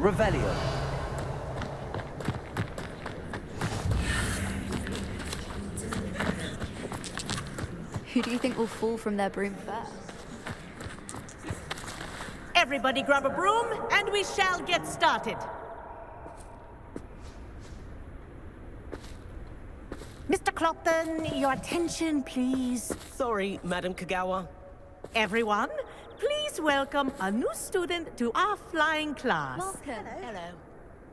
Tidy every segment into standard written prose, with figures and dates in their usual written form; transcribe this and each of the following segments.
Revelio. Who do you think will fall from their broom first? Everybody grab a broom, and we shall get started. Mr. Clopton, your attention, please. Sorry, Madam Kagawa. Everyone, please welcome a new student to our flying class. Welcome. Hello.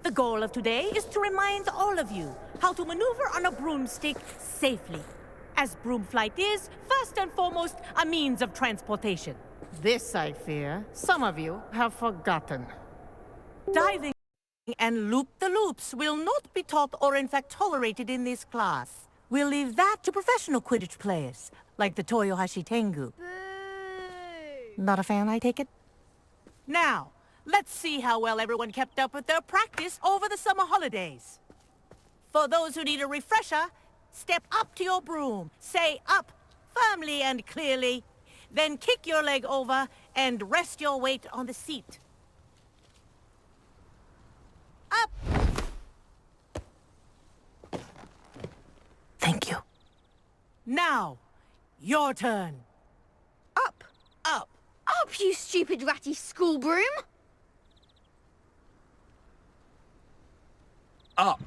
The goal of today is to remind all of you how to maneuver on a broomstick safely, as broom flight is, first and foremost, a means of transportation. This, I fear, some of you have forgotten. Diving and loop-the-loops will not be taught or in fact tolerated in this class. We'll leave that to professional Quidditch players, like the Toyohashi Tengu. Not a fan, I take it? Now, let's see how well everyone kept up with their practice over the summer holidays. For those who need a refresher, step up to your broom, say up firmly and clearly, then kick your leg over and rest your weight on the seat. Up! Thank you. Now, your turn. Up! Up! Up, you stupid ratty school broom! Up.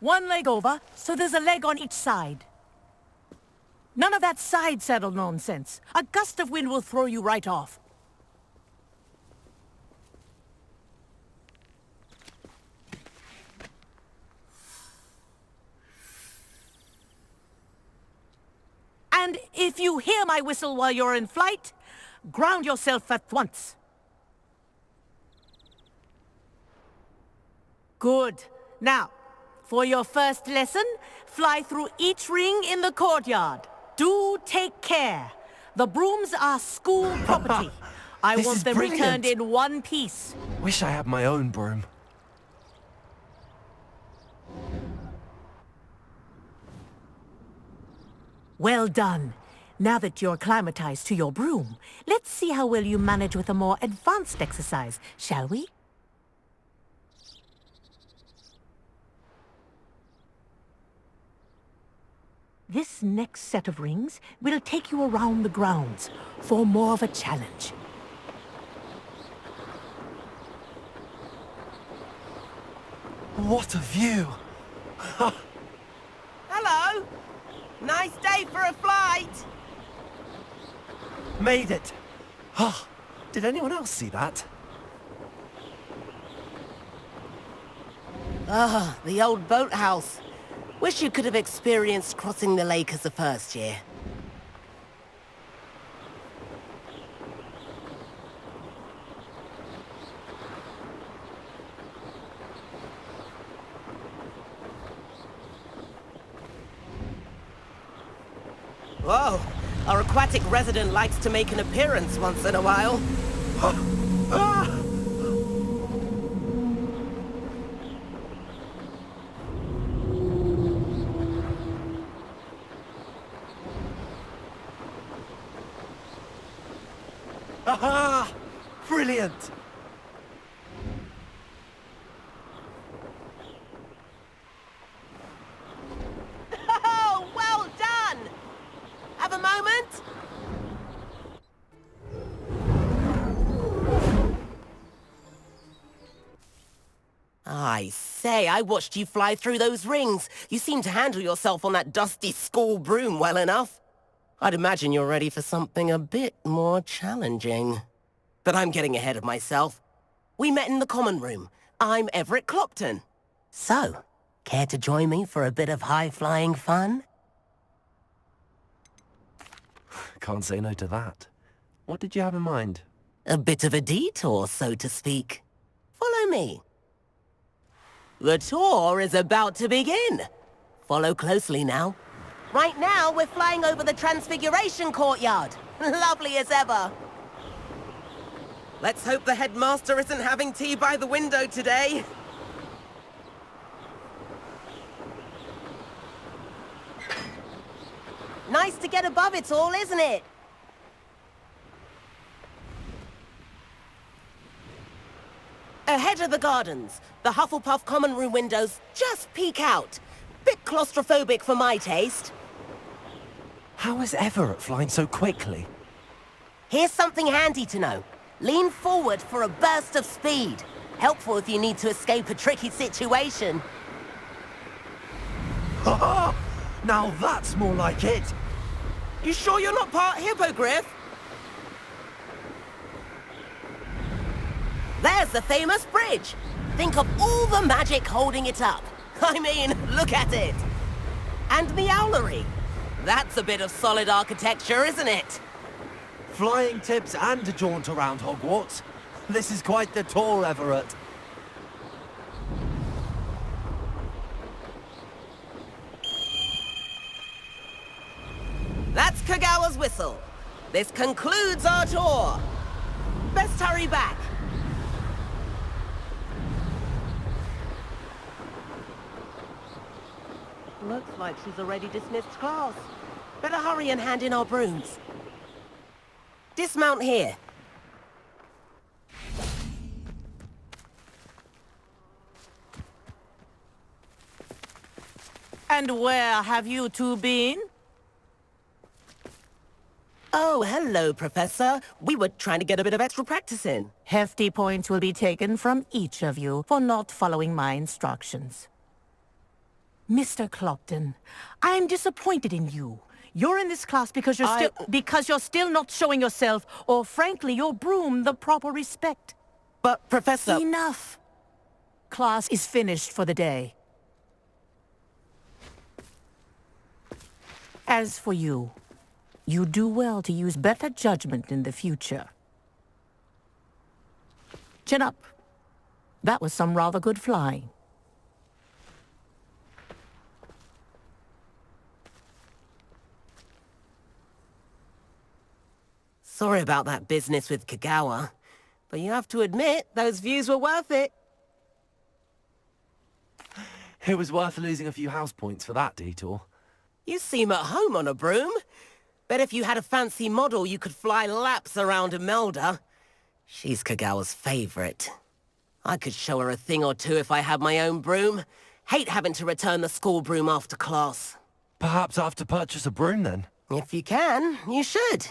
One leg over, so there's a leg on each side. None of that side saddle nonsense. A gust of wind will throw you right off. And if you hear my whistle while you're in flight, ground yourself at once. Good. Now, for your first lesson, fly through each ring in the courtyard. Do take care. The brooms are school property. I This want is them brilliant. returned in one piece. Wish I had my own broom. Well done. Now that you're acclimatized to your broom, let's see how well you manage with a more advanced exercise, shall we? This next set of rings will take you around the grounds for more of a challenge. What a view! Hello! Nice day for a flight! Made it! Oh, did anyone else see that? Ah, the old boathouse. Wish you could have experienced crossing the lake as a first year. Whoa, our aquatic resident likes to make an appearance once in a while. Aha! Brilliant! Oh, well done! Have a moment? I say, I watched you fly through those rings. You seem to handle yourself on that dusty school broom well enough. I'd imagine you're ready for something a bit more challenging. But I'm getting ahead of myself. We met in the common room. I'm Everett Clopton. So, care to join me for a bit of high-flying fun? Can't say no to that. What did you have in mind? A bit of a detour, so to speak. Follow me. The tour is about to begin. Follow closely now. Right now, we're flying over the Transfiguration Courtyard. Lovely as ever. Let's hope the headmaster isn't having tea by the window today. Nice to get above it all, isn't it? the gardens. The Hufflepuff common room windows just peek out. Bit claustrophobic for my taste. How is Everett flying so quickly? Here's something handy to know. Lean forward for a burst of speed. Helpful if you need to escape a tricky situation. Ha! Now that's more like it! You sure you're not part hippogriff? There's the famous bridge. Think of all the magic holding it up. I mean, look at it. And the owlery. That's a bit of solid architecture, isn't it? Flying tips and a jaunt around Hogwarts. This is quite the tour, Everett. That's Kagawa's whistle. This concludes our tour. Best hurry back. Looks like she's already dismissed class. Better hurry and hand in our brooms. Dismount here. And where have you two been? Oh, hello, Professor. We were trying to get a bit of extra practice in. Hefty points will be taken from each of you for not following my instructions. Mr. Clopton, I'm disappointed in you. You're in this class because you're still not showing yourself, or frankly, your broom the proper respect. But, Professor... Enough. Class is finished for the day. As for you, you do well to use better judgment in the future. Chin up. That was some rather good flying. Sorry about that business with Kagawa, but you have to admit, those views were worth it. It was worth losing a few house points for that detour. You seem at home on a broom. Bet if you had a fancy model, you could fly laps around Imelda. She's Kagawa's favorite. I could show her a thing or two if I had my own broom. Hate having to return the school broom after class. Perhaps I have to purchase a broom then? If you can, you should.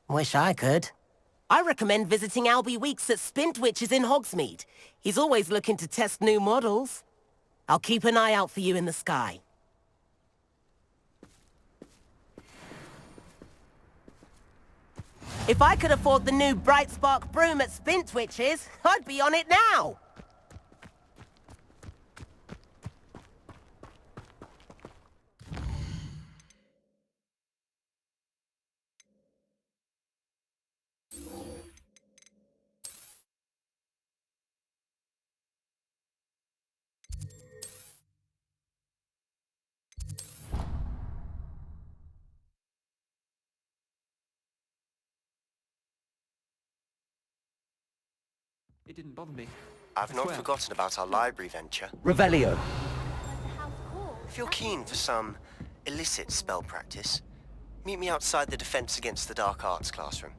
Wish I could. I recommend visiting Albie Weeks at Spintwitches in Hogsmeade. He's always looking to test new models. I'll keep an eye out for you in the sky. If I could afford the new Bright Spark broom at Spintwitches, I'd be on it now! It didn't bother me. I've not forgotten about our library venture. Revelio. If you're keen for some illicit spell practice, meet me outside the Defense Against the Dark Arts classroom.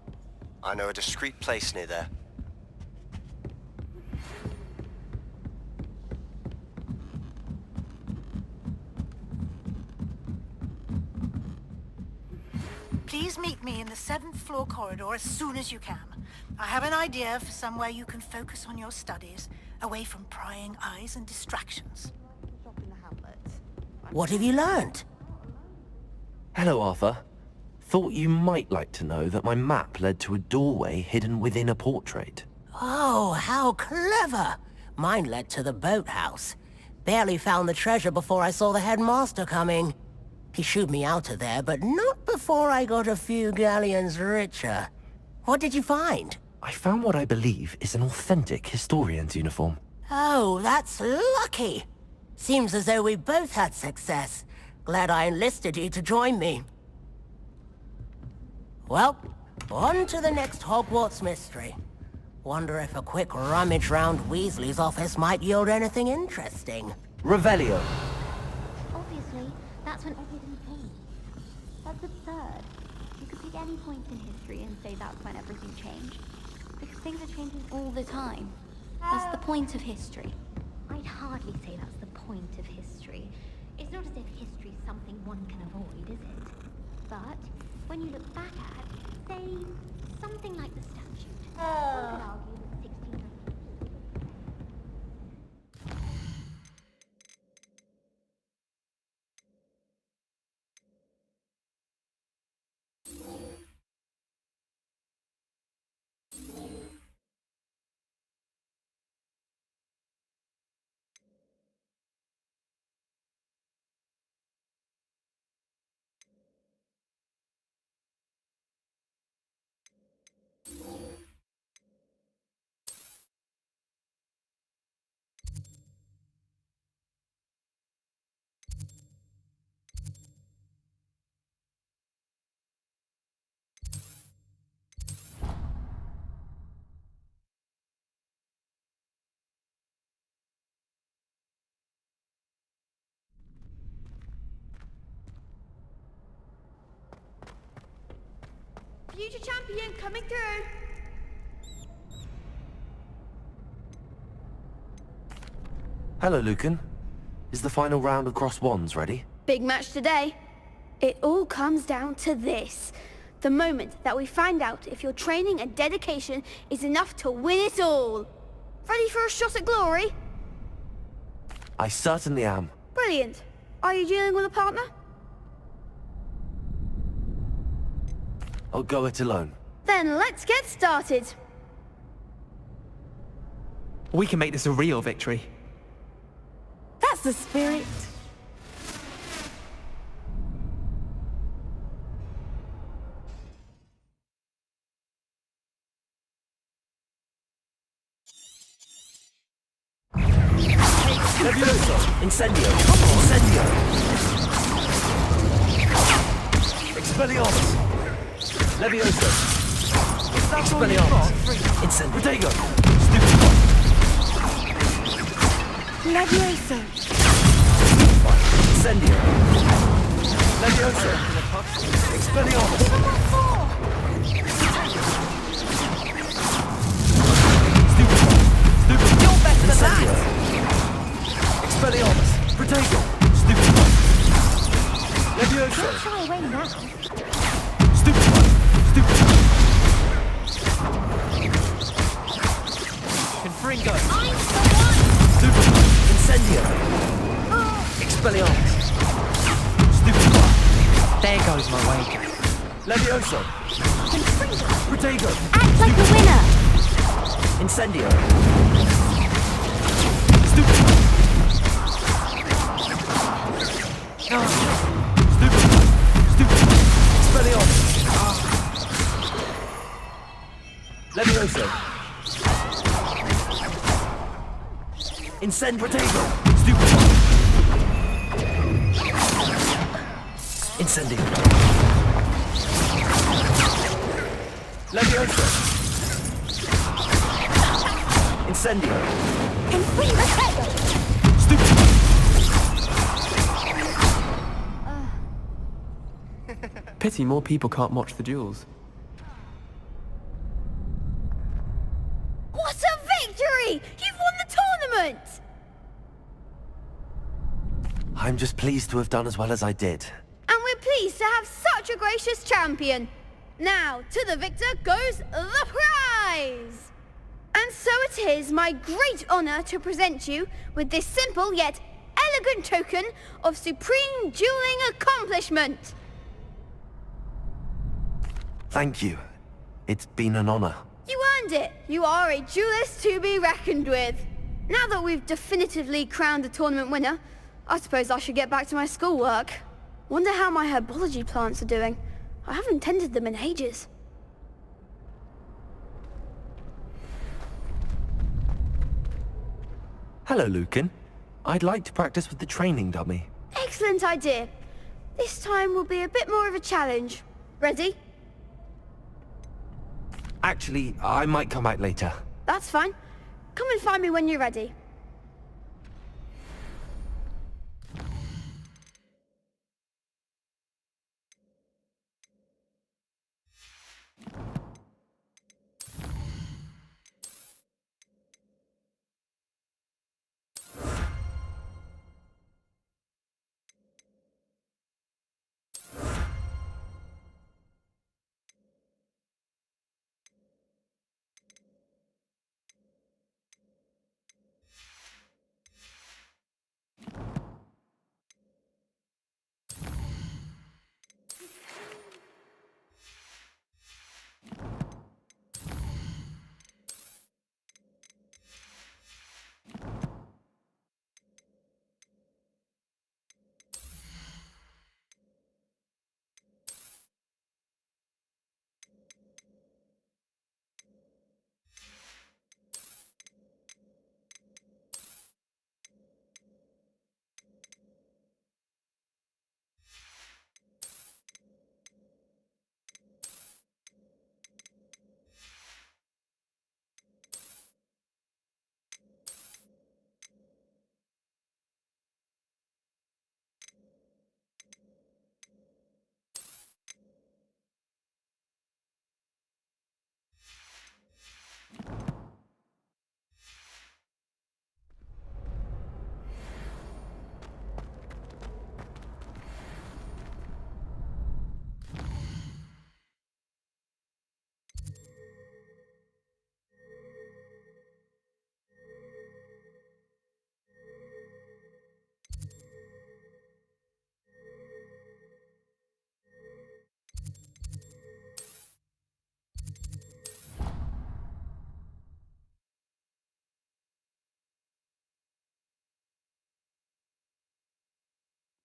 I know a discreet place near there. Please meet me in the 7th floor corridor as soon as you can. I have an idea for somewhere you can focus on your studies, away from prying eyes and distractions. What have you learned? Hello, Arthur. Thought you might like to know that my map led to a doorway hidden within a portrait. Oh, how clever! Mine led to the boathouse. Barely found the treasure before I saw the headmaster coming. He shooed me out of there, but not before I got a few galleons richer. What did you find? I found what I believe is an authentic historian's uniform. Oh, that's lucky. Seems as though we both had success. Glad I enlisted you to join me. Well, on to the next Hogwarts mystery. Wonder if a quick rummage round Weasley's office might yield anything interesting. Revelio. Obviously, that's when everything changed. That's absurd. You could pick any point in history and say that's when everything changed. Because things are changing all the time. That's the point of history. I'd hardly say that's the point of history. It's not as if history's something one can avoid, is it? But when you look back at, say, something like the statute, one could argue that 1600... Future champion coming through. Hello, Lucan. Is the final round of cross wands ready? Big match today. It all comes down to this. The moment that we find out if your training and dedication is enough to win it all. Ready for a shot at glory? I certainly am. Brilliant. Are you dealing with a partner? I'll go it alone. Then let's get started. We can make this a real victory. That's the spirit. Levioso! Incendio! Incendio! Expelliarmus! Levioso! Expelliarmus! Incendio! Protego! Stupefy! Levioso. Incendio! Levioso! Expelliarmus! Stupefy! Stupefy! You're better than Incendio! that. Expelliarmus! Protego! Stupefy! Levioso! Shy away now. Stupefy! Stupefy! Confringo! I'm the one! Stupefy! Incendio! Expelliarmus! Stupefy! There goes my wager. Levioso! Protego! Act like a winner! Incendio! Stupefy! Stupefy! Stupefy! Expelliarmus! Levioso! Incend Protego! Stupefy! Incendio! Levioso! Incendio! Stupefy! Pity more people can't watch the duels. What a victory! You've won the tournament! I'm just pleased to have done as well as I did. And we're pleased to have such a gracious champion. Now, to the victor goes the prize! And so it is my great honor to present you with this simple yet elegant token of supreme dueling accomplishment. Thank you. It's been an honor. You earned it. You are a duelist to be reckoned with. Now that we've definitively crowned the tournament winner, I suppose I should get back to my schoolwork. Wonder how my herbology plants are doing. I haven't tended them in ages. Hello, Lucan. I'd like to practice with the training dummy. Excellent idea. This time will be a bit more of a challenge. Ready? Actually, I might come back later. That's fine. Come and find me when you're ready.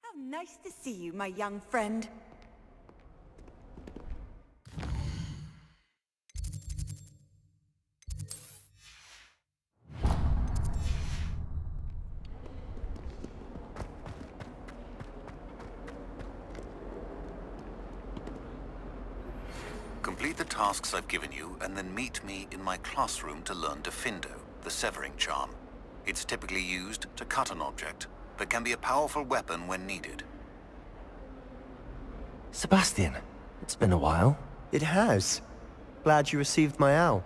How nice to see you, my young friend. Complete the tasks I've given you, and then meet me in my classroom to learn Defindo, the severing charm. It's typically used to cut an object, but can be a powerful weapon when needed. Sebastian, it's been a while. It has. Glad you received my owl.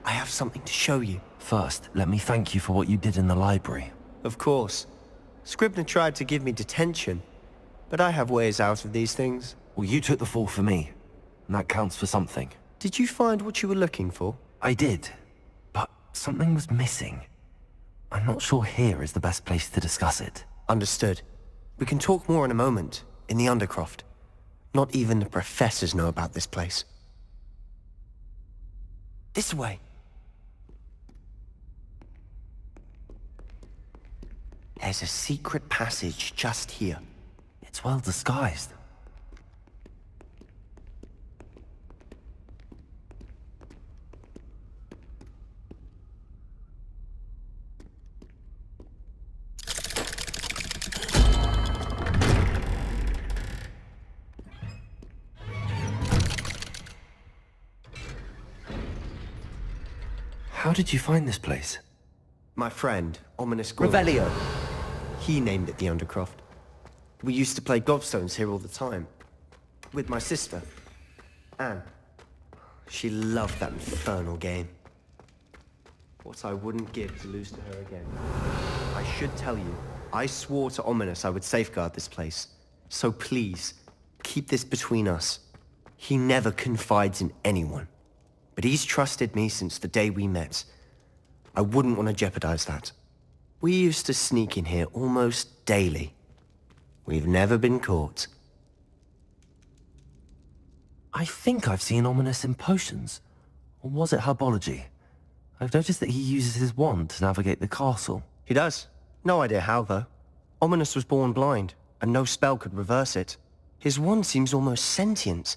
I have something to show you. First, let me thank you for what you did in the library. Of course. Scribner tried to give me detention, but I have ways out of these things. Well, you took the fall for me, and that counts for something. Did you find what you were looking for? I did, but something was missing. I'm not sure here is the best place to discuss it. Understood. We can talk more in a moment, in the Undercroft. Not even the professors know about this place. This way. There's a secret passage just here. It's well disguised. How did you find this place? My friend, Ominous Revelio. He named it the Undercroft. We used to play gobstones here all the time. With my sister, Anne. She loved that infernal game. What I wouldn't give to lose to her again. I should tell you, I swore to Ominous I would safeguard this place. So please, keep this between us. He never confides in anyone. But he's trusted me since the day we met. I wouldn't want to jeopardize that. We used to sneak in here almost daily. We've never been caught. I think I've seen Ominous in potions. Or was it herbology? I've noticed that he uses his wand to navigate the castle. He does. No idea how, though. Ominous was born blind, and no spell could reverse it. His wand seems almost sentient.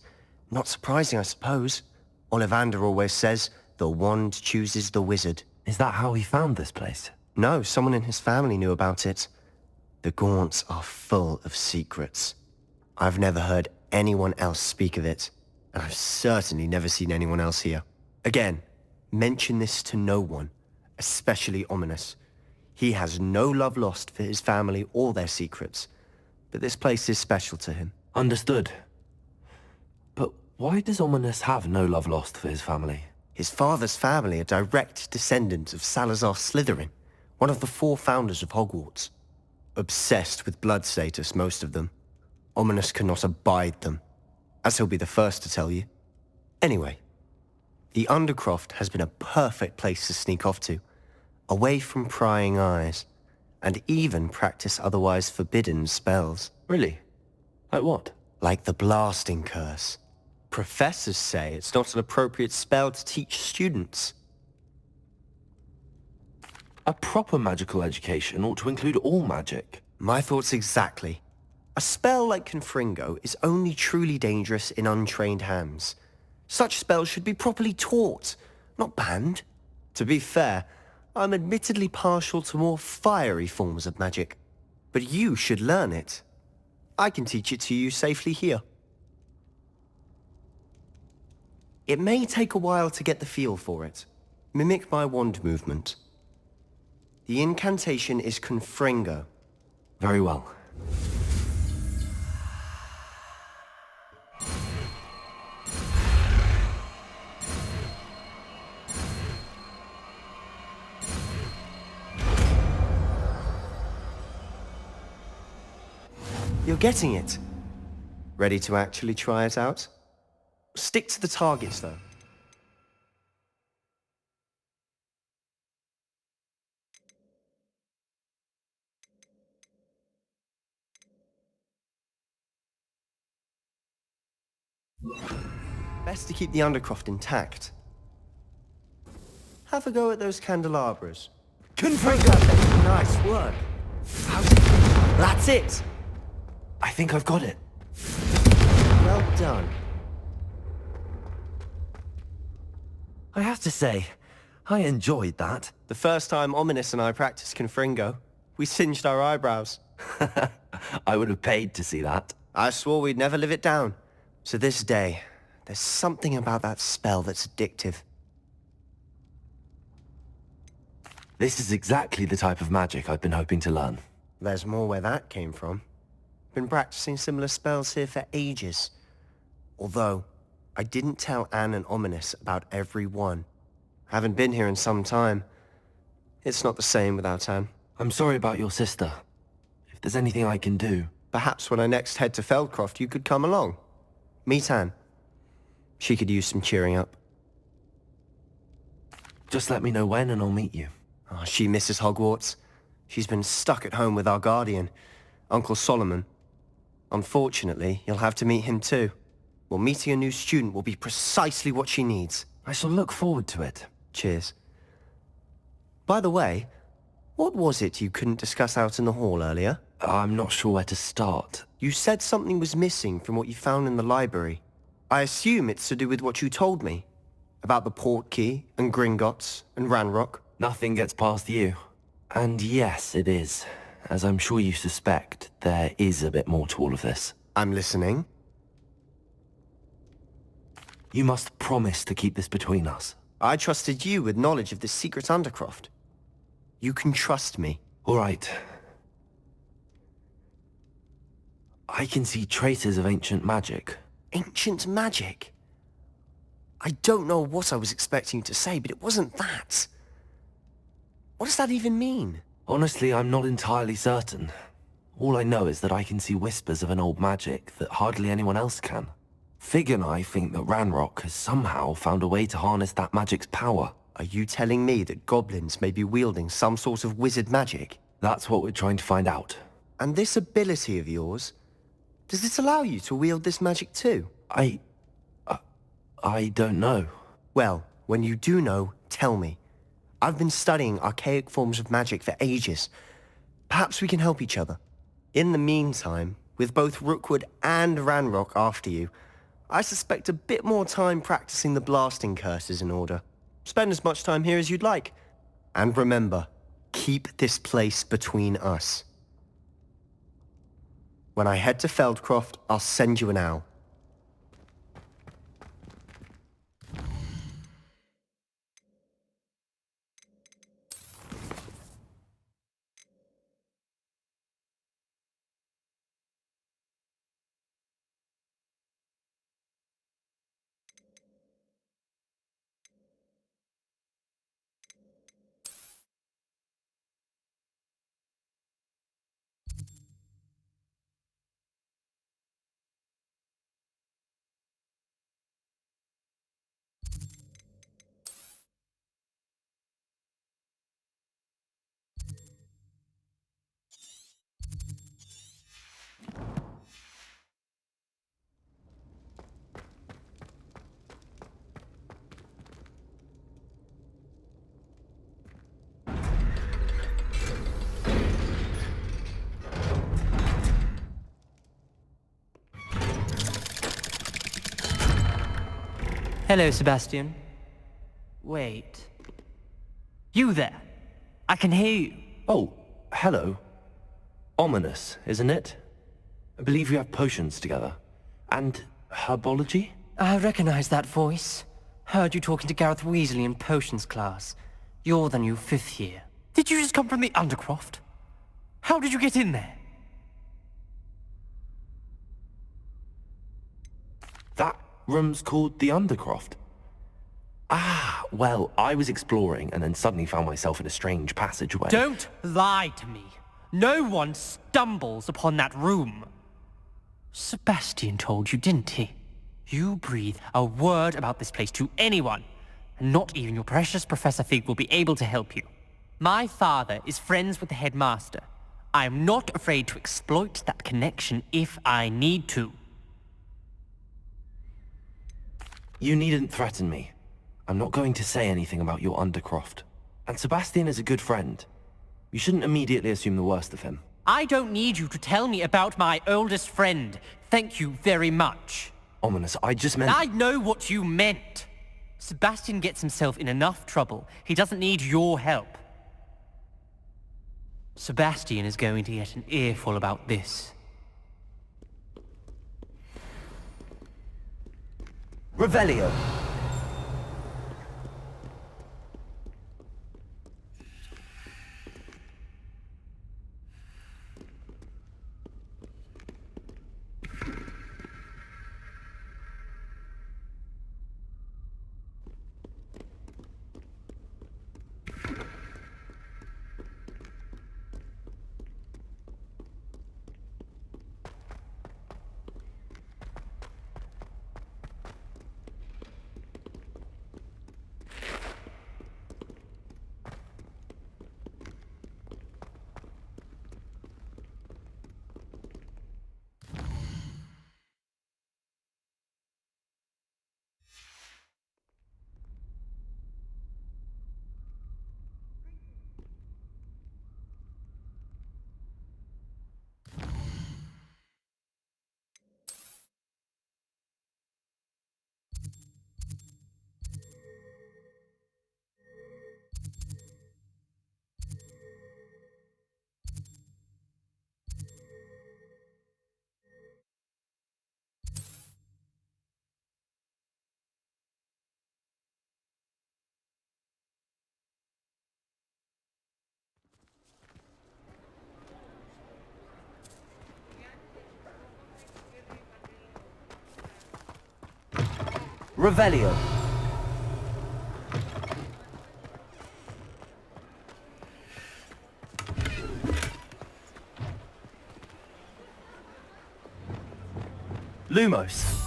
Not surprising, I suppose. Ollivander always says, the wand chooses the wizard. Is that how he found this place? No, someone in his family knew about it. The Gaunts are full of secrets. I've never heard anyone else speak of it, and I've certainly never seen anyone else here. Again, mention this to no one, especially Ominous. He has no love lost for his family or their secrets, but this place is special to him. Understood. But why does Ominous have no love lost for his family? His father's family are direct descendants of Salazar Slytherin, one of the 4 founders of Hogwarts. Obsessed with blood status, most of them. Ominous cannot abide them, as he'll be the first to tell you. Anyway, the Undercroft has been a perfect place to sneak off to, away from prying eyes, and even practice otherwise forbidden spells. Really? Like what? Like the Blasting Curse. Professors say it's not an appropriate spell to teach students. A proper magical education ought to include all magic. My thoughts exactly. A spell like Confringo is only truly dangerous in untrained hands. Such spells should be properly taught, not banned. To be fair, I'm admittedly partial to more fiery forms of magic. But you should learn it. I can teach it to you safely here. It may take a while to get the feel for it. Mimic my wand movement. The incantation is Confringo. Very well. You're getting it. Ready to actually try it out? Stick to the targets, though. Best to keep the Undercroft intact. Have a go at those candelabras. Confringo! Nice work. That's it! I think I've got it. Well done. I have to say, I enjoyed that. The first time Ominous and I practiced Confringo, we singed our eyebrows. I would have paid to see that. I swore we'd never live it down. To this day, there's something about that spell that's addictive. This is exactly the type of magic I've been hoping to learn. There's more where that came from. Been practicing similar spells here for ages. Although, I didn't tell Anne and Ominous about every one. Haven't been here in some time. It's not the same without Anne. I'm sorry about your sister. If there's anything I can do... Perhaps when I next head to Feldcroft, you could come along. Meet Anne. She could use some cheering up. Just let me know when and I'll meet you. Oh, she misses Hogwarts. She's been stuck at home with our guardian, Uncle Solomon. Unfortunately, you'll have to meet him too. Well, meeting a new student will be precisely what she needs. I shall look forward to it. Cheers. By the way, what was it you couldn't discuss out in the hall earlier? I'm not sure where to start. You said something was missing from what you found in the library. I assume it's to do with what you told me. About the Portkey, and Gringotts, and Ranrock. Nothing gets past you. And yes, it is. As I'm sure you suspect, there is a bit more to all of this. I'm listening. You must promise to keep this between us. I trusted you with knowledge of this secret Undercroft. You can trust me. All right. I can see traces of ancient magic. Ancient magic? I don't know what I was expecting you to say, but it wasn't that. What does that even mean? Honestly, I'm not entirely certain. All I know is that I can see whispers of an old magic that hardly anyone else can. Fig and I think that Ranrock has somehow found a way to harness that magic's power. Are you telling me that goblins may be wielding some sort of wizard magic? That's what we're trying to find out. And this ability of yours, does it allow you to wield this magic too? I don't know. Well, when you do know, tell me. I've been studying archaic forms of magic for ages. Perhaps we can help each other. In the meantime, with both Rookwood and Ranrock after you, I suspect a bit more time practicing the blasting curse is in order. Spend as much time here as you'd like. And remember, keep this place between us. When I head to Feldcroft, I'll send you an owl. Hello, Sebastian. Wait. You there? I can hear you. Oh, hello. Ominous, isn't it? I believe we have potions together. And herbology? I recognize that voice. Heard you talking to Gareth Weasley in potions class. You're the new 5th year. Did you just come from the Undercroft? How did you get in there? That room's called the Undercroft. Ah, well, I was exploring and then suddenly found myself in a strange passageway. Don't lie to me. No one stumbles upon that room. Sebastian told you, didn't he? You breathe a word about this place to anyone, and not even your precious Professor Fig will be able to help you. My father is friends with the headmaster. I am not afraid to exploit that connection if I need to. You needn't threaten me. I'm not going to say anything about your Undercroft. And Sebastian is a good friend. You shouldn't immediately assume the worst of him. I don't need you to tell me about my oldest friend. Thank you very much. Ominous, I just meant... I know what you meant. Sebastian gets himself in enough trouble. He doesn't need your help. Sebastian is going to get an earful about this. Revelio. Revelio. Lumos.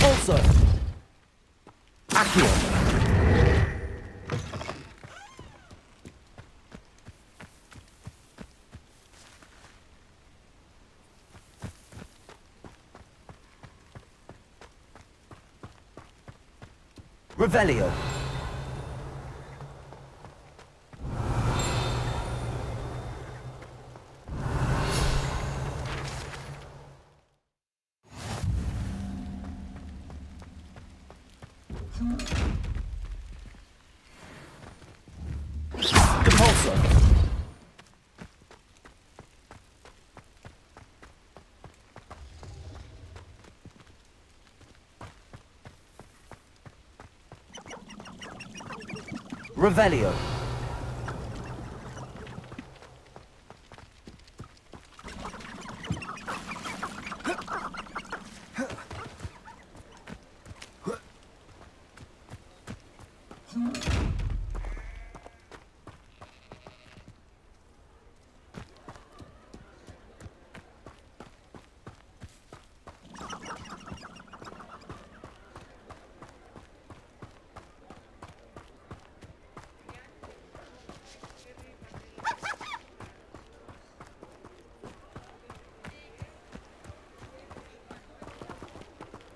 Also, Accio. Revelio. Compulso. Revelio.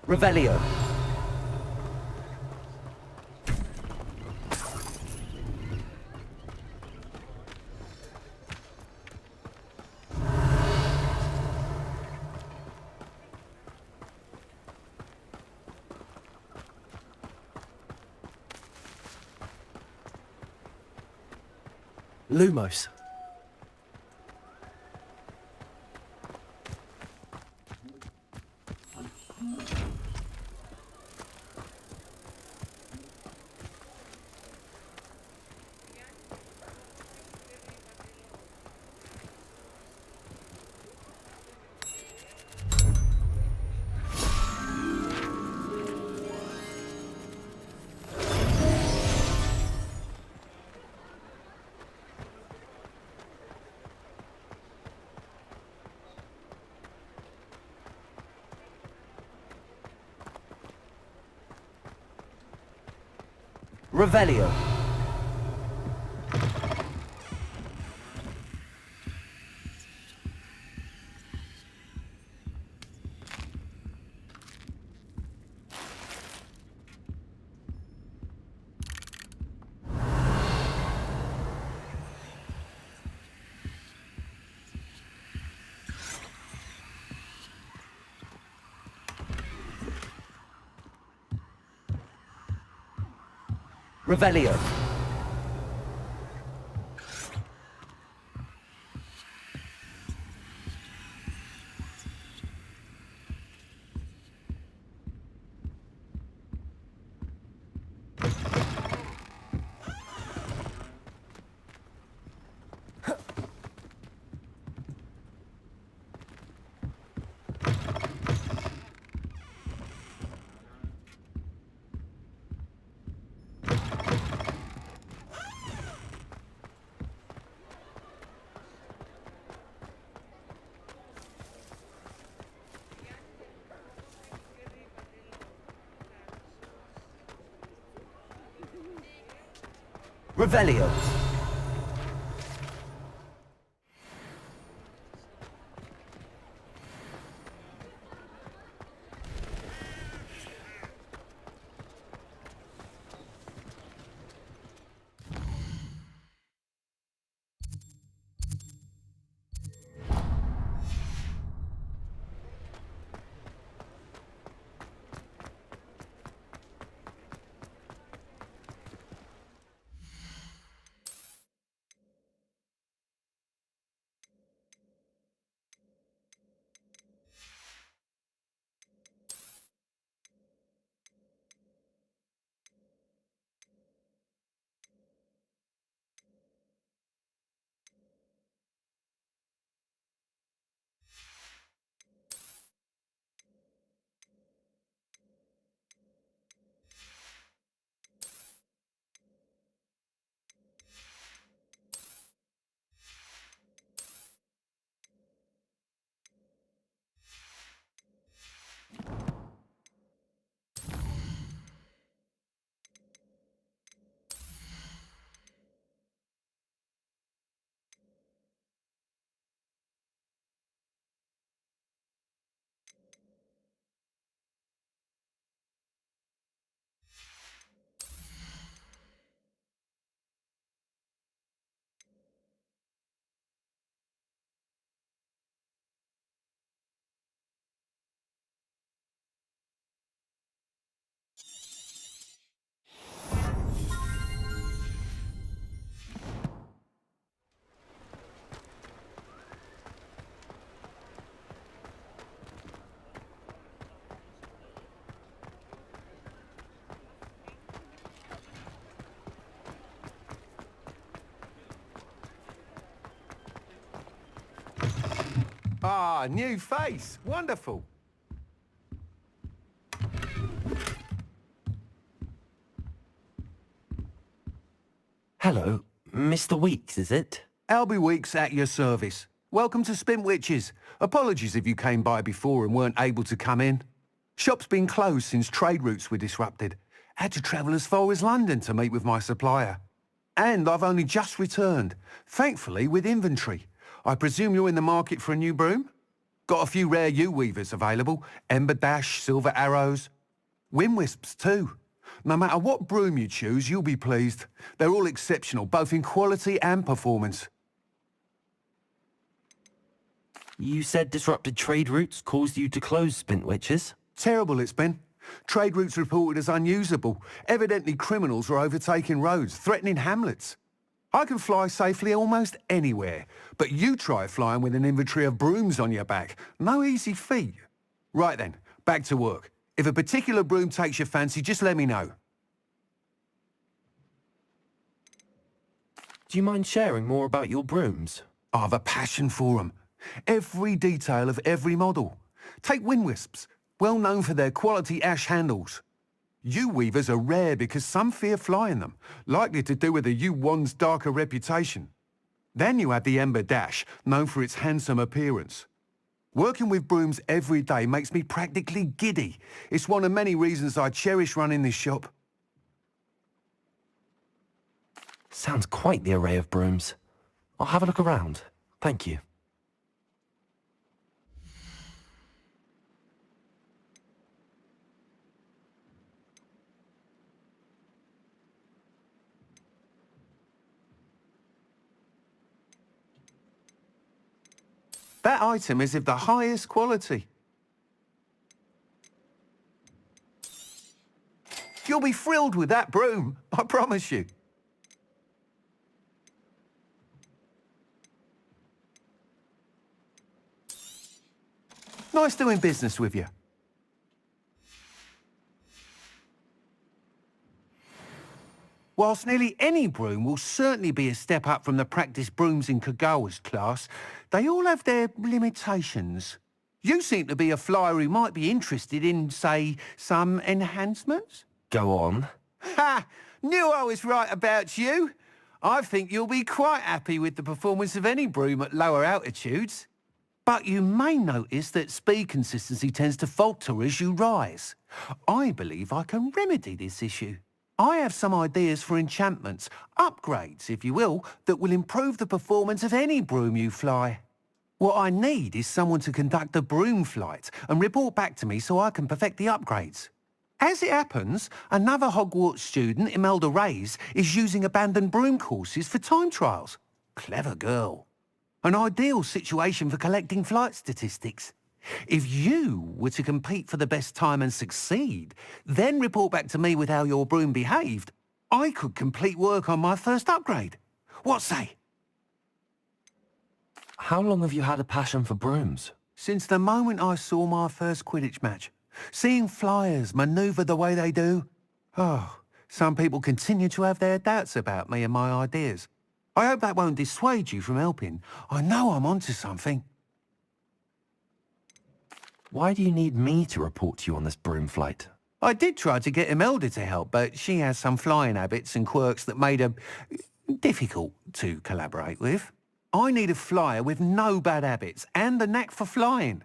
Revelio. Lumos. Revelio. Revelio. Revelio. Ah, new face. Wonderful. Hello, Mr. Weeks, is it? Albie Weeks at your service. Welcome to Spintwitches. Apologies if you came by before and weren't able to come in. Shop's been closed since trade routes were disrupted. Had to travel as far as London to meet with my supplier. And I've only just returned, thankfully with inventory. I presume you're in the market for a new broom? Got a few rare U-weavers available. Ember Dash, Silver Arrows. Wind Wisps too. No matter what broom you choose, you'll be pleased. They're all exceptional, both in quality and performance. You said disrupted trade routes caused you to close Spintwitches? Terrible it's been. Trade routes reported as unusable. Evidently criminals were overtaking roads, threatening hamlets. I can fly safely almost anywhere, but you try flying with an inventory of brooms on your back. No easy feat. Right then, back to work. If a particular broom takes your fancy, just let me know. Do you mind sharing more about your brooms? I've a passion for them. Every detail of every model. Take Wind Wisps, well known for their quality ash handles. U-weavers are rare because some fear flying them, likely to do with the U-wand's darker reputation. Then you have the Ember Dash, known for its handsome appearance. Working with brooms every day makes me practically giddy. It's one of many reasons I cherish running this shop. Sounds quite the array of brooms. I'll have a look around. Thank you. That item is of the highest quality. You'll be thrilled with that broom, I promise you. Nice doing business with you. Whilst nearly any broom will certainly be a step up from the practice brooms in Kagawa's class, they all have their limitations. You seem to be a flyer who might be interested in, say, some enhancements? Go on. Ha! Knew I was right about you. I think you'll be quite happy with the performance of any broom at lower altitudes. But you may notice that speed consistency tends to falter as you rise. I believe I can remedy this issue. I have some ideas for enchantments, upgrades, if you will, that will improve the performance of any broom you fly. What I need is someone to conduct a broom flight and report back to me so I can perfect the upgrades. As it happens, another Hogwarts student, Imelda Reyes, is using abandoned broom courses for time trials. Clever girl. An ideal situation for collecting flight statistics. If you were to compete for the best time and succeed, then report back to me with how your broom behaved, I could complete work on my first upgrade. What say? How long have you had a passion for brooms? Since the moment I saw my first Quidditch match. Seeing flyers manoeuvre the way they do. Oh, some people continue to have their doubts about me and my ideas. I hope that won't dissuade you from helping. I know I'm onto something. Why do you need me to report to you on this broom flight? I did try to get Imelda to help, but she has some flying habits and quirks that made her difficult to collaborate with. I need a flyer with no bad habits and a knack for flying.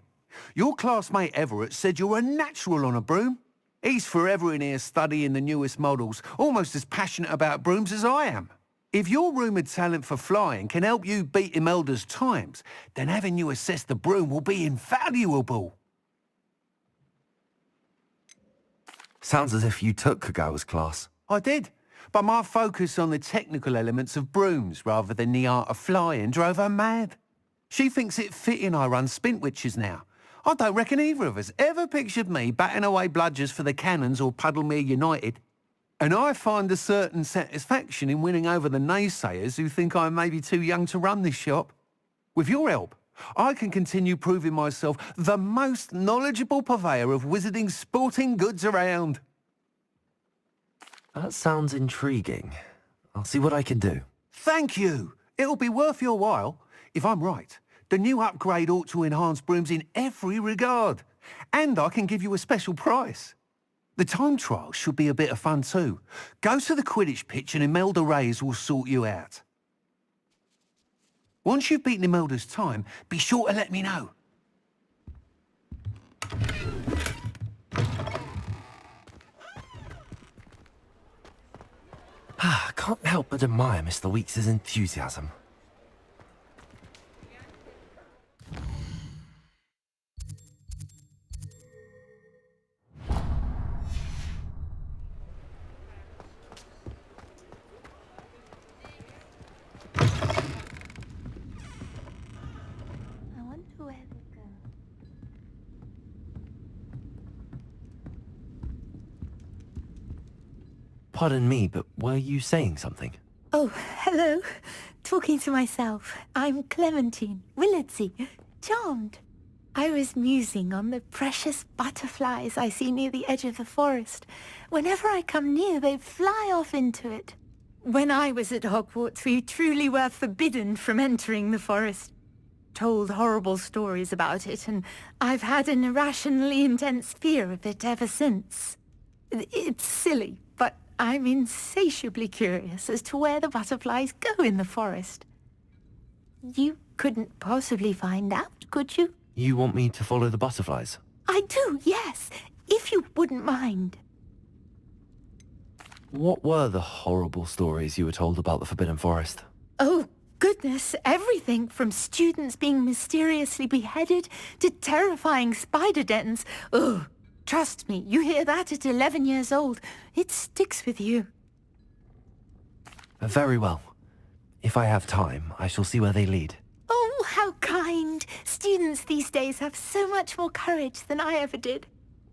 Your classmate Everett said you're a natural on a broom. He's forever in here studying the newest models, almost as passionate about brooms as I am. If your rumoured talent for flying can help you beat Imelda's times, then having you assess the broom will be invaluable. Sounds as if you took Kagawa's class. I did, but my focus on the technical elements of brooms rather than the art of flying drove her mad. She thinks it fitting I run Spintwitches now. I don't reckon either of us ever pictured me batting away bludgers for the Cannons or Puddlemere United. And I find a certain satisfaction in winning over the naysayers who think I'm maybe too young to run this shop. With your help, I can continue proving myself the most knowledgeable purveyor of wizarding sporting goods around. That sounds intriguing. I'll see what I can do. Thank you. It'll be worth your while. If I'm right, the new upgrade ought to enhance brooms in every regard. And I can give you a special price. The time trial should be a bit of fun too. Go to the Quidditch pitch and Imelda Reyes will sort you out. Once you've beaten Imelda's time, be sure to let me know. I can't help but admire Mr. Weeks' enthusiasm. I wonder where they go. Pardon me, but were you saying something? Oh, hello. Talking to myself. I'm Clementine Willardsey. Charmed. I was musing on the precious butterflies I see near the edge of the forest. Whenever I come near, they fly off into it. When I was at Hogwarts, we truly were forbidden from entering the forest. Told horrible stories about it, and I've had an irrationally intense fear of it ever since. It's silly, but I'm insatiably curious as to where the butterflies go in the forest. You couldn't possibly find out, could you? You want me to follow the butterflies? I do, yes, if you wouldn't mind. What were the horrible stories you were told about the Forbidden Forest? Oh, goodness, everything from students being mysteriously beheaded to terrifying spider dens. Ugh, trust me, you hear that at 11 years old. It sticks with you. Very well. If I have time, I shall see where they lead. Oh, how kind. Students these days have so much more courage than I ever did.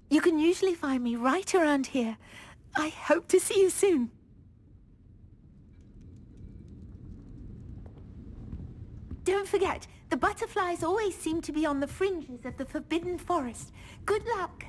You can usually find me right around here. I hope to see you soon. Don't forget, the butterflies always seem to be on the fringes of the Forbidden Forest. Good luck.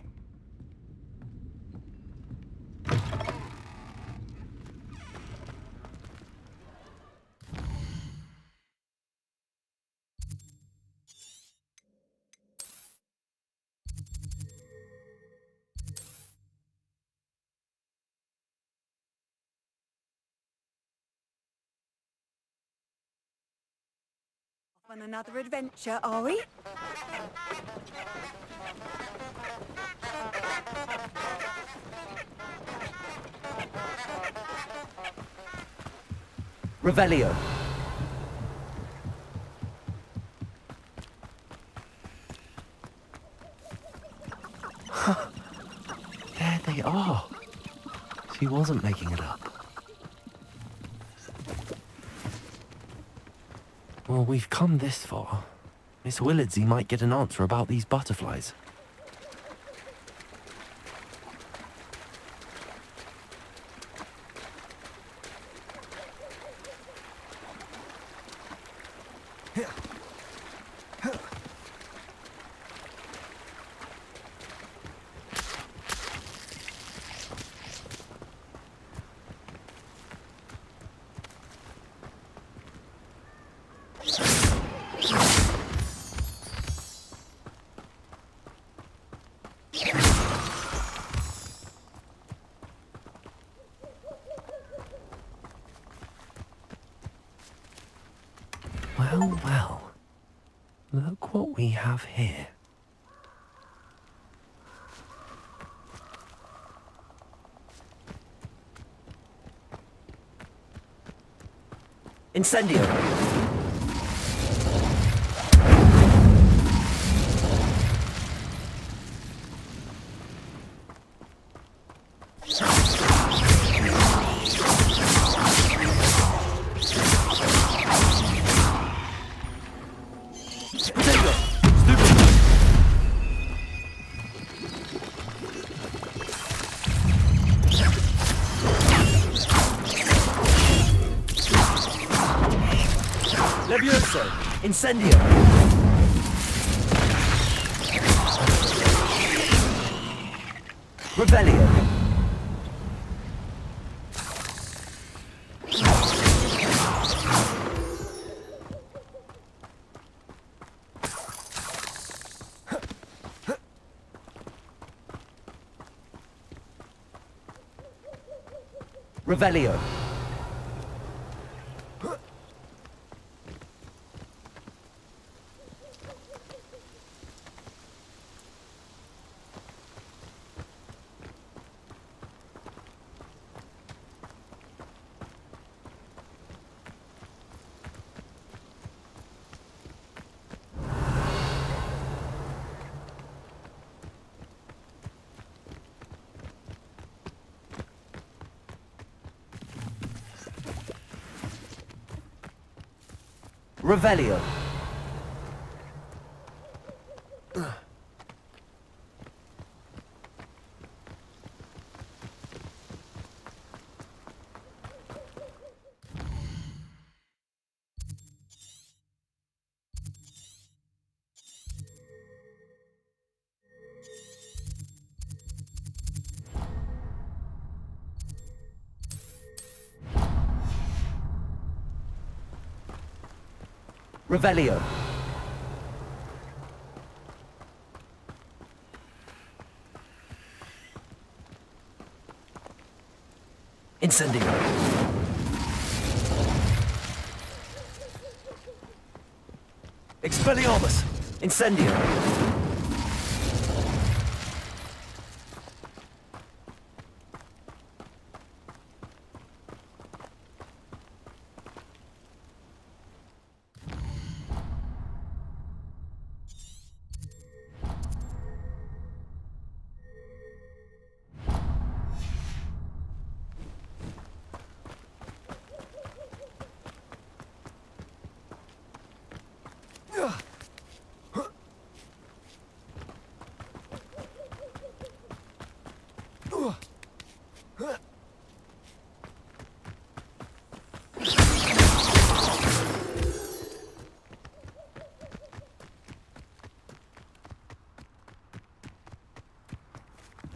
On another adventure, are we? Revelio. There they are. She wasn't making it up. Well, we've come this far. Miss Willardsey might get an answer about these butterflies. Well, well. Look what we have here. Incendio. Levioso! Incendio! Revelio! Revelio! Revelio. Revelio. Incendio. Expelliarmus. Incendio.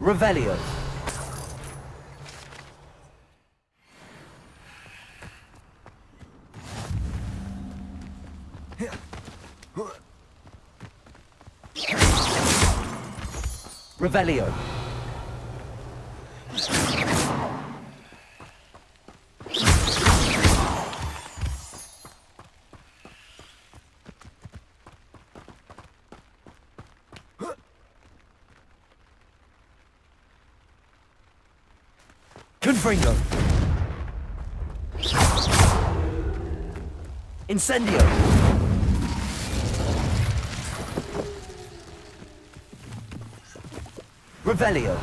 Revelio. Revelio. Confringo. Incendio. Revelio.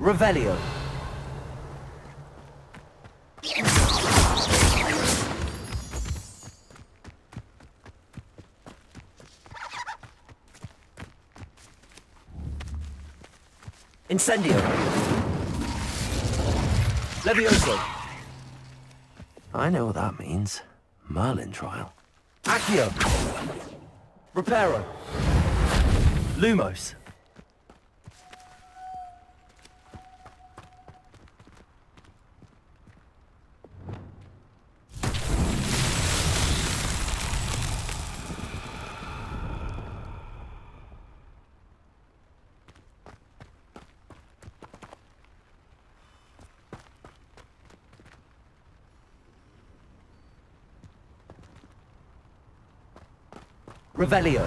Revelio. Incendio. Levioso. I know what that means. Merlin trial. Accio. Reparo. Lumos. Revelio.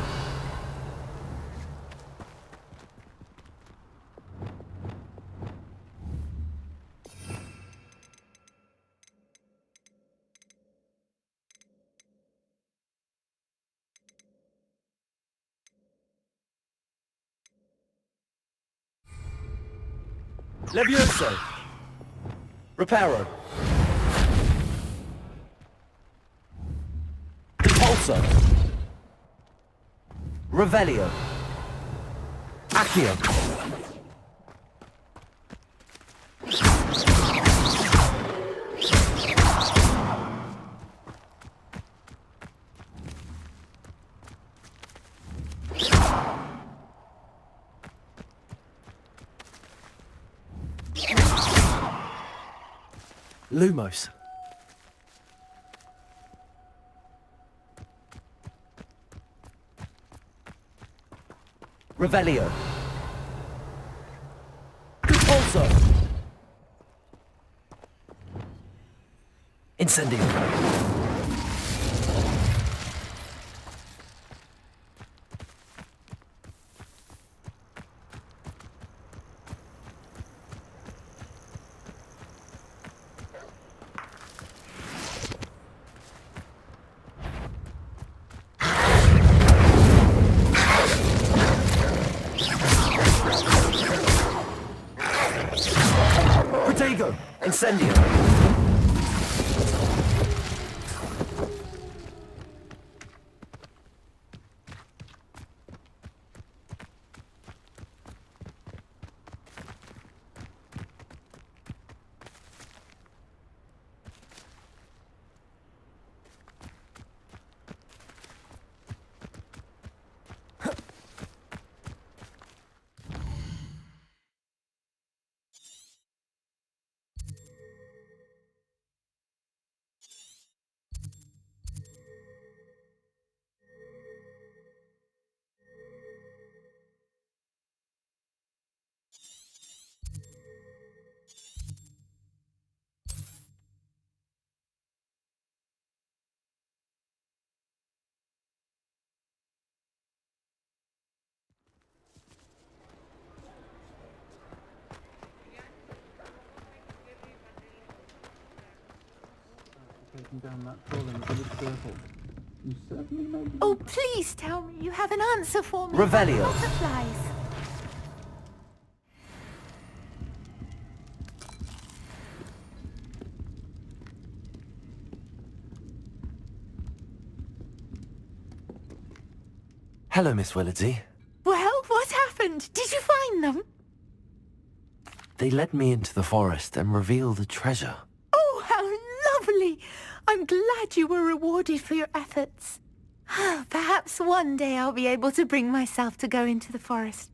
Levioso. Reparo. Impulso. Revelio. Accio. Lumos. Revelio. Also. Incendio. Protego. Incendio. Oh, please tell me you have an answer for me. Revelio. Butterflies. Hello, Miss Willardsey. Well, what happened? Did you find them? They led me into the forest and revealed a treasure. Oh, how lovely! I'm glad you were rewarded for your efforts. Perhaps one day I'll be able to bring myself to go into the forest.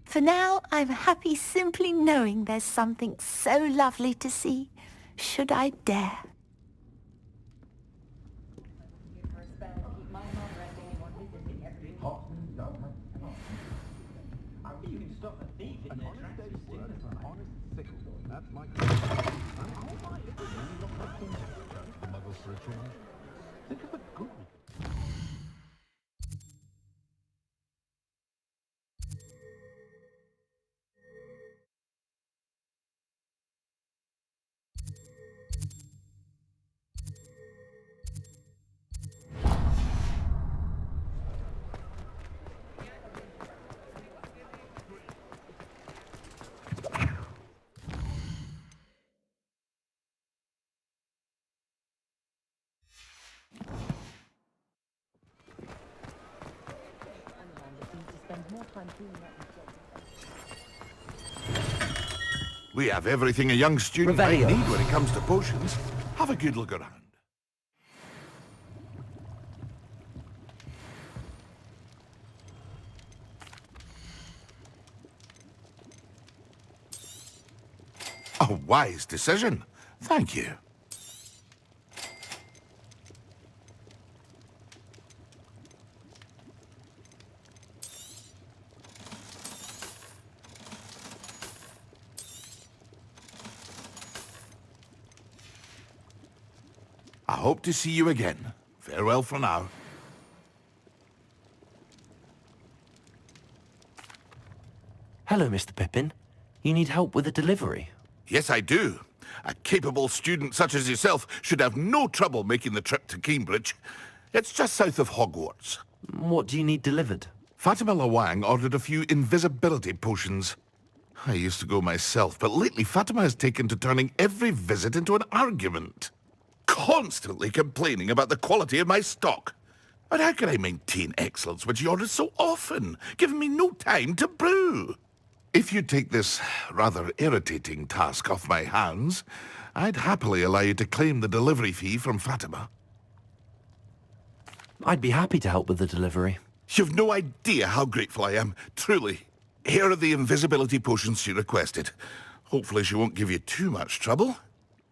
For now, I'm happy simply knowing there's something so lovely to see, should I dare. We have everything a young student might Revelio. need when it comes to potions. Have a good look around. A wise decision. Thank you. I hope to see you again. Farewell for now. Hello, Mr. Pippin. You need help with a delivery? Yes, I do. A capable student such as yourself should have no trouble making the trip to Cambridge. It's just south of Hogwarts. What do you need delivered? Fatima Lawang ordered a few invisibility potions. I used to go myself, but lately Fatima has taken to turning every visit into an argument. Constantly complaining about the quality of my stock. But how can I maintain excellence when she orders so often, giving me no time to brew? If you take this rather irritating task off my hands, I'd happily allow you to claim the delivery fee from Fatima. I'd be happy to help with the delivery. You've no idea how grateful I am, truly. Here are the invisibility potions she requested. Hopefully she won't give you too much trouble.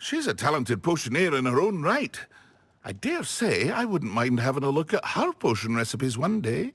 She's a talented potioneer in her own right. I dare say I wouldn't mind having a look at her potion recipes one day.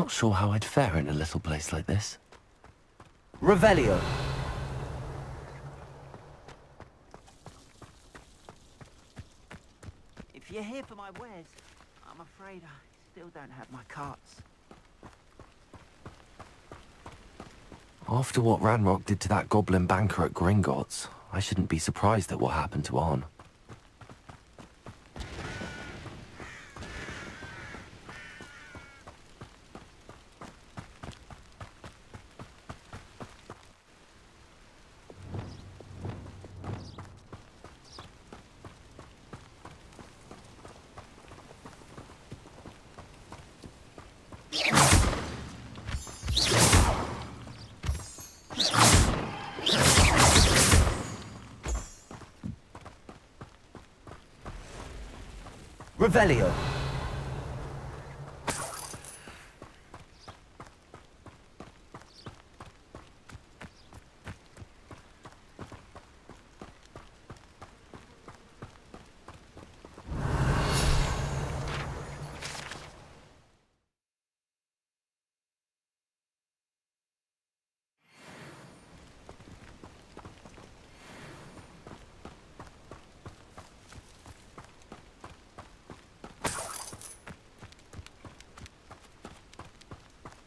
Not sure how I'd fare in a little place like this. Revelio. If you're here for my wares, I'm afraid I still don't have my carts. After what Ranrock did to that goblin banker at Gringotts, I shouldn't be surprised at what happened to Arn. Revelio.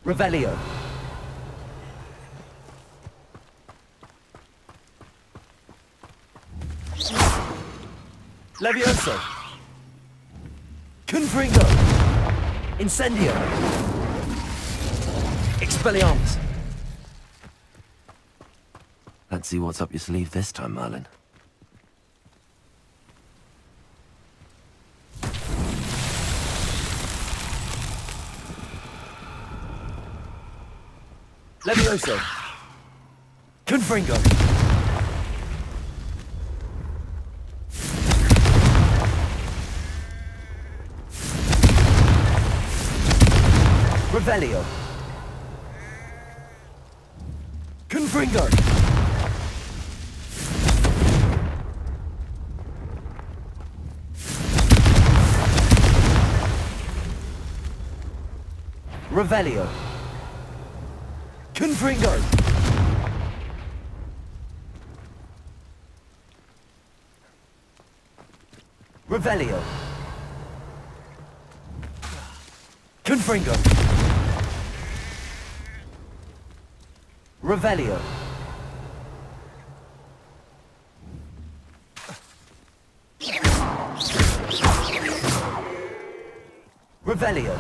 Revelio. Levioso. Confringo. Incendio. Expelliarmus. Let's see what's up your sleeve this time, Merlin. Levioso. Confringo. Revelio. Confringo. Revelio. Confringo. Revelio. Confringo. Revelio. Revelio.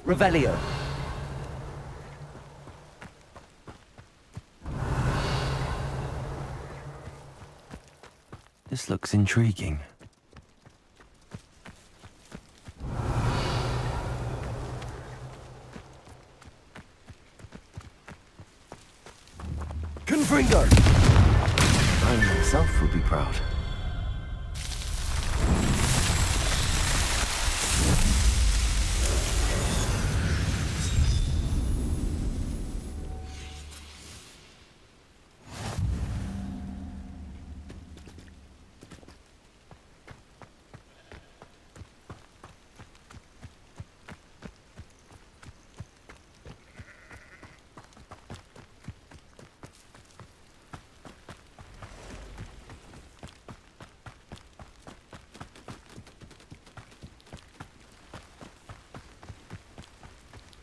Revelio. This looks intriguing. Confringo. I myself would be proud.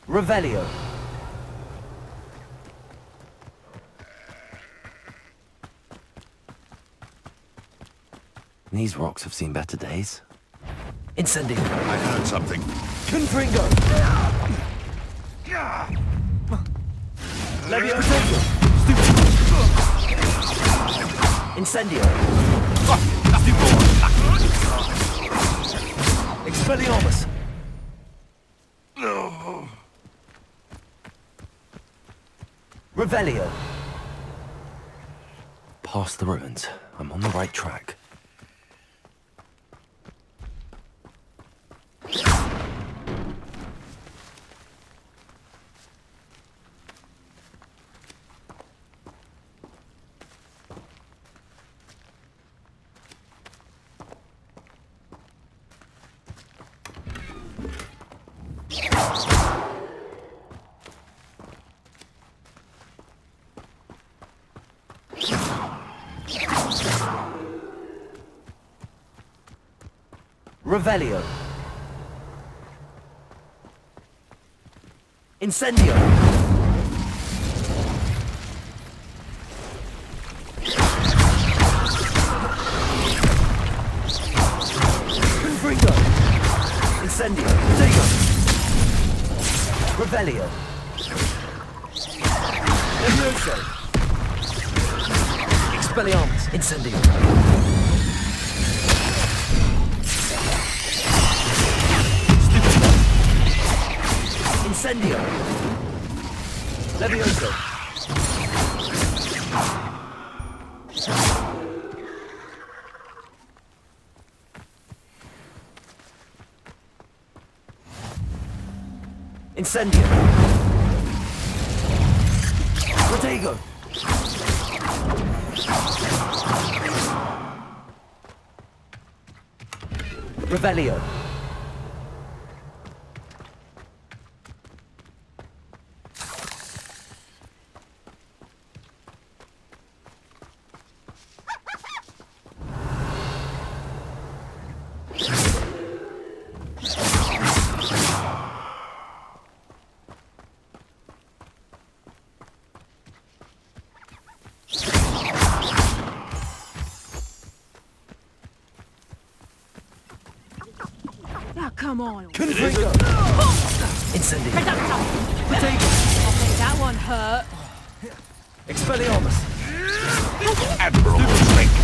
Revelio. These rocks have seen better days. Incendio. I heard something. Confringo. Levioso. Incendio. Expelliarmus. Revelio. Past the ruins. I'm on the right track. Revelio. Incendio. Confringo. Incendio. Digo. Revelio. Levioso. Expelliarmus. Incendio. Incendio. Levioso. Incendio. Protego. Revelio. Now, come on. Confringo. Incendio. Okay, that one hurt. Expelliarmus. Admiral Drake.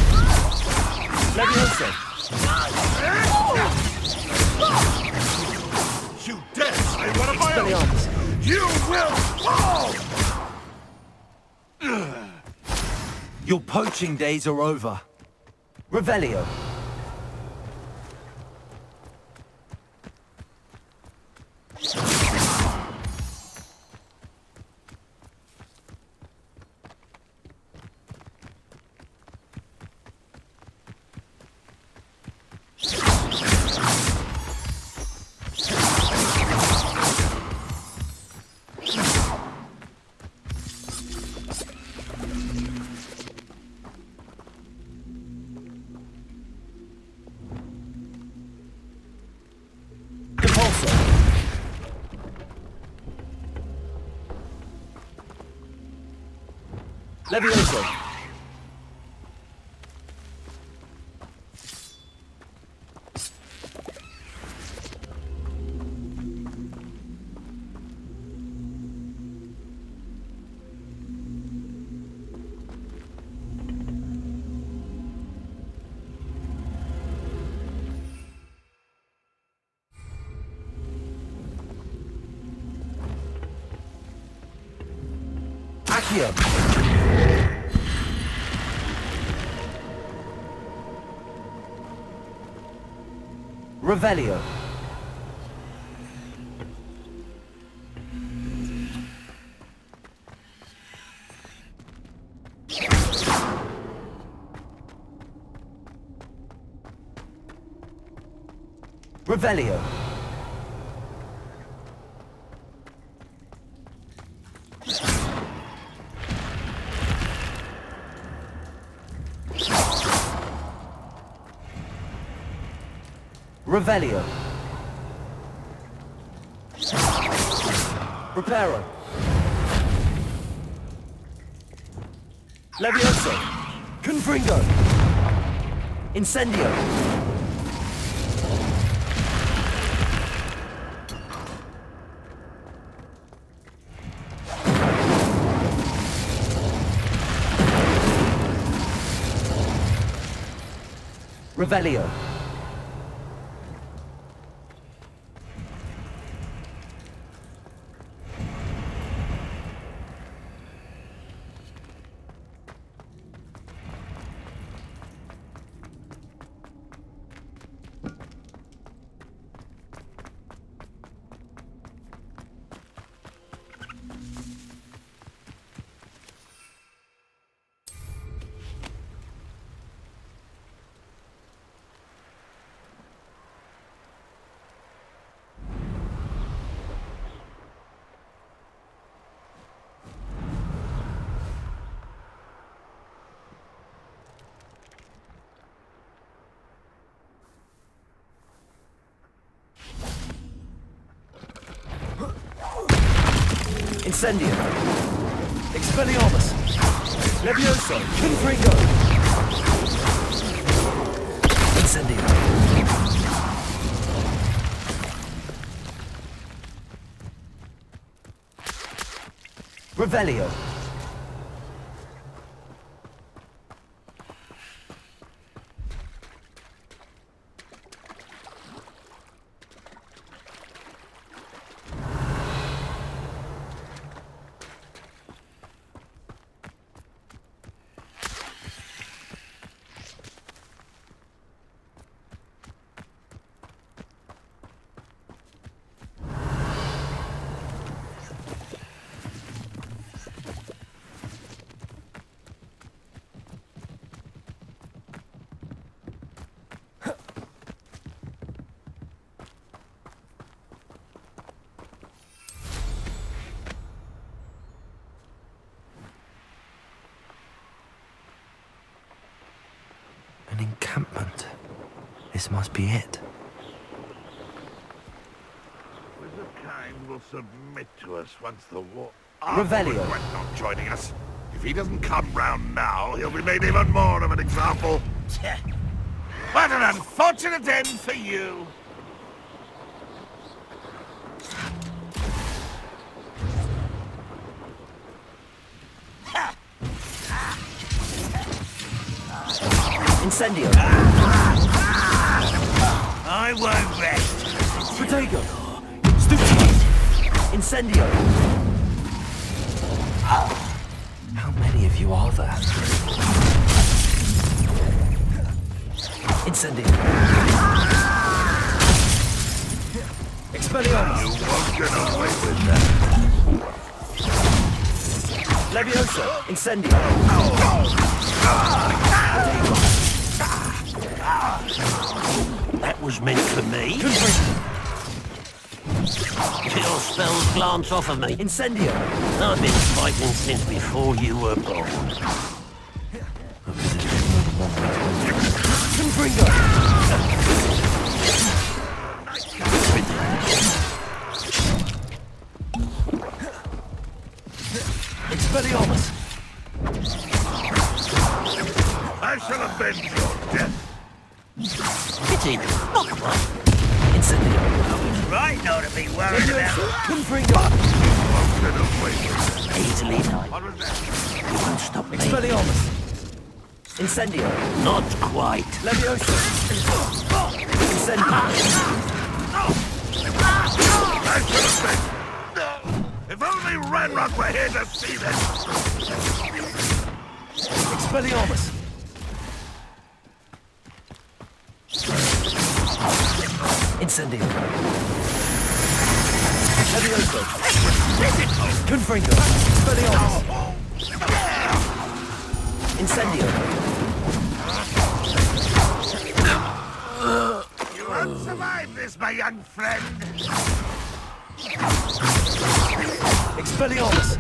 Levioso. You dare say one of my own! Expelliarmus. You will fall! Your poaching days are over. Revelio. Levioso. Accio. Revelio. Revelio. Revelio. Reparo. Levioso. Confringo. Incendio! Revelio. Incendio. Expelliarmus. Levioso. Confringo. Incendio. Revelio. An encampment. This must be it. Wizardkind will submit to us once the war... Revelio. Regret not joining us. If he doesn't come round now, he'll be made even more of an example. What an unfortunate end for you! Incendio. I won't rest. Protego. Stupid. Incendio. How many of you are there? Incendio. Expelliarmus. You won't get away with that. Levioso. Incendio. That was meant for me. Your spells glance off of me. Incendio. I've been fighting since before you were born. Confringo. Expelliarmus. I shall avenge your death. Pity, not quite. Incendio. Right not to be worried about. Confringo. Won't get away with that. Easily done. What was that? You won't stop me. Expelliarmus. Incendio. Not quite. Levioso. Incendio. I should have been. If only Ranrock were here to see this. Expelliarmus. Incendio. Levioso. Confringo. Expelliarmus. Incendio. You won't survive this, my young friend. Expelliarmus.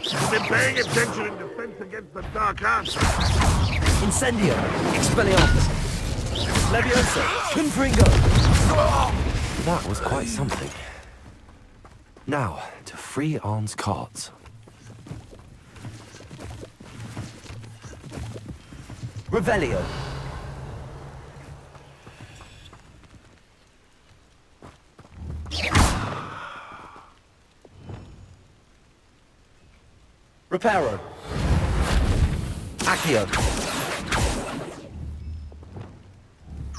You've been paying attention in defense against the dark arts. Incendio. Expelliarmus. Levioso! Confringo! That was quite something. Now, to free Arn's cards. Revelio! Reparo! Accio!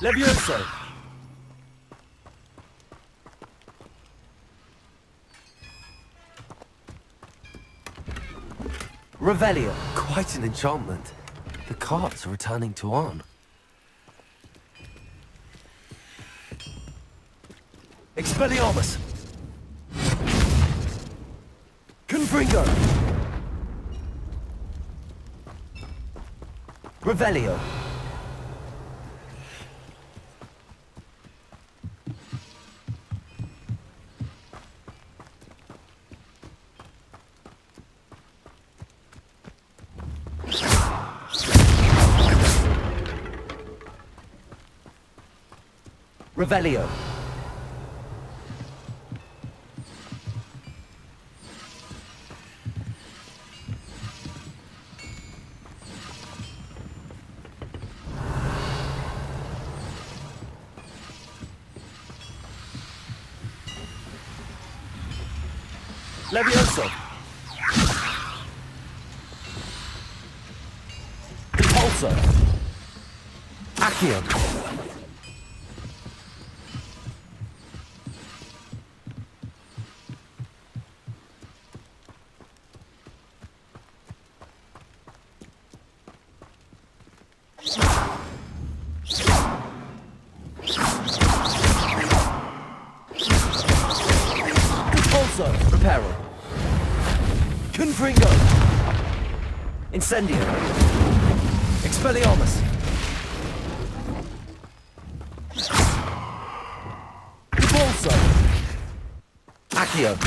Levioso! Revelio! Quite an enchantment. The cards are returning to Arn. Expelliarmus! Confringo! Revelio! Revelio! Levioso! Repulso! Accio! Repulso! Reparo! Confringo! Incendio! Expelliarmus! Repulso! Accio!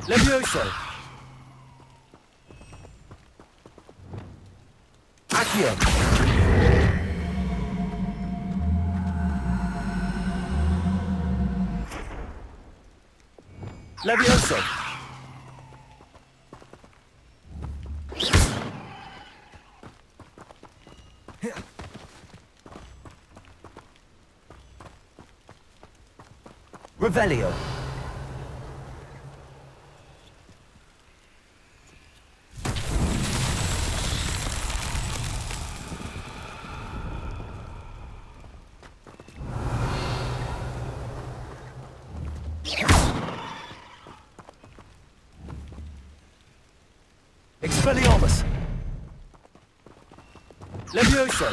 Levioso! Accio! Levioso! Revelio! Expelliarmus! Levioso!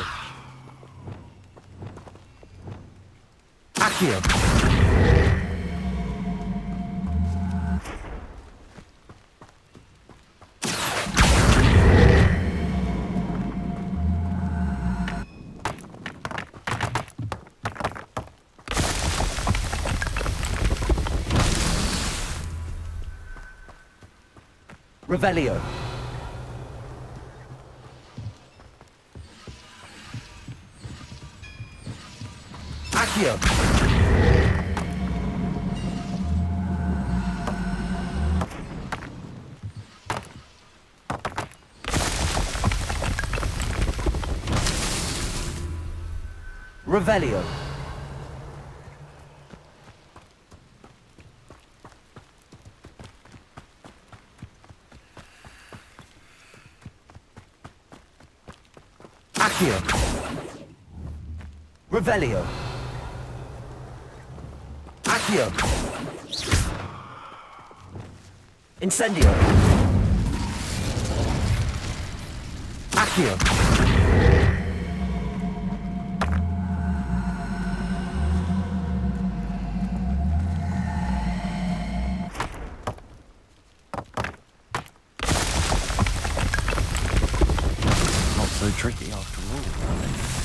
Accio! Revelio! Accio! Revelio! Accio! Revelio! Accio! Incendio! Accio! Not so tricky after all, really.